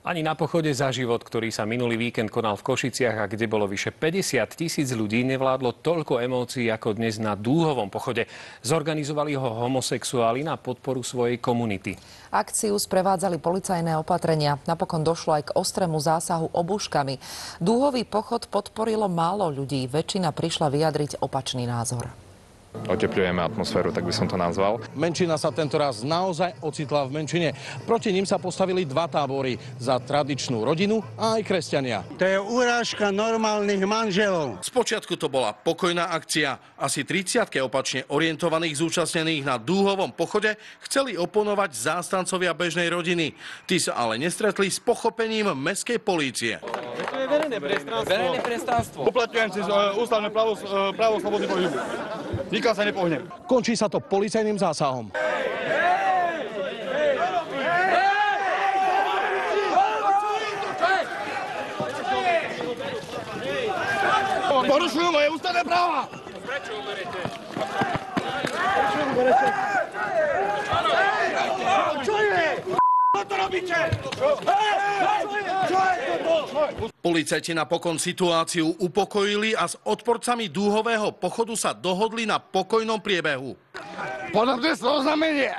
Ani na pochode za život, ktorý sa minulý víkend konal v Košiciach a kde bolo vyše 50 000 ľudí, nevládlo toľko emócií ako dnes na Dúhovom pochode. Zorganizovali ho homosexuáli na podporu svojej komunity. Akciu sprevádzali policajné opatrenia. Napokon došlo aj k ostrému zásahu obúškami. Dúhový pochod podporilo málo ľudí. Väčšina prišla vyjadriť opačný názor. Otepľujeme atmosféru, tak by som to nazval. Menšina sa tento raz naozaj ocitla v menšine. Proti nim sa postavili dva tábory. Za tradičnú rodinu a aj kresťania. To je urážka normálnych manželov. Spočiatku to bola pokojná akcia. Asi 30 opačne orientovaných zúčastnených na Dúhovom pochode chceli oponovať zástancovia bežnej rodiny. Tí sa ale nestretli s pochopením mestskej polície. To je verejné priestranstvo. Uplatňujem si ústavné právo slobody pohybu. Nikam sa nepohnem. Končí sa to policajným zásahom. Porušujú moje ústavné práva! Prečo uberete? Čo je? Čo to robíte? Čo je toto? Policajti napokon situáciu upokojili a s odporcami Dúhového pochodu sa dohodli na pokojnom priebehu. Podobné oznámenie.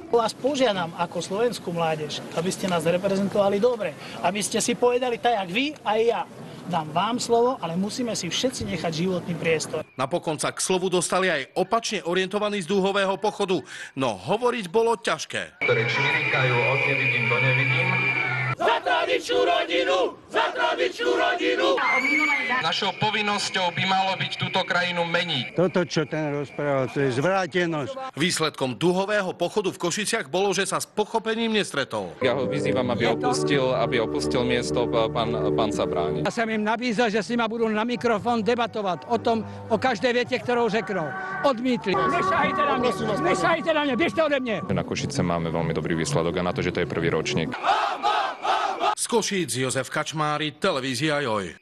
Vás požiadam ako slovenskú mládež, aby ste nás reprezentovali dobre, aby ste si povedali tak, jak vy aj ja. Dám vám slovo, ale musíme si všetci nechať životný priestor. Napokon sa k slovu dostali aj opačne orientovaní z Dúhového pochodu, no hovoriť bolo ťažké. Ktoré čvirikajú od nevidím do nevidím. Za tradičnú rodinu! Za tradičnú rodinu! Našou povinnosťou by malo byť túto krajinu meniť. Toto, čo ten rozprával, to je zvrátenosť. Výsledkom Dúhového pochodu v Košiciach bolo, že sa s pochopením nestretol. Ja ho vyzývam, aby opustil miesto pán Sabráni. Ja som im nabízal, že s nima budú na mikrofón debatovať o tom, o každej viete, ktorou řeknou. Odmítli. Nešahajte na mňa, biežte ode mne. Na Košice máme veľmi dobrý výsledok a na to, že to je prvý ročník. Z Košíc Jozef Kačmári, televízia Joj.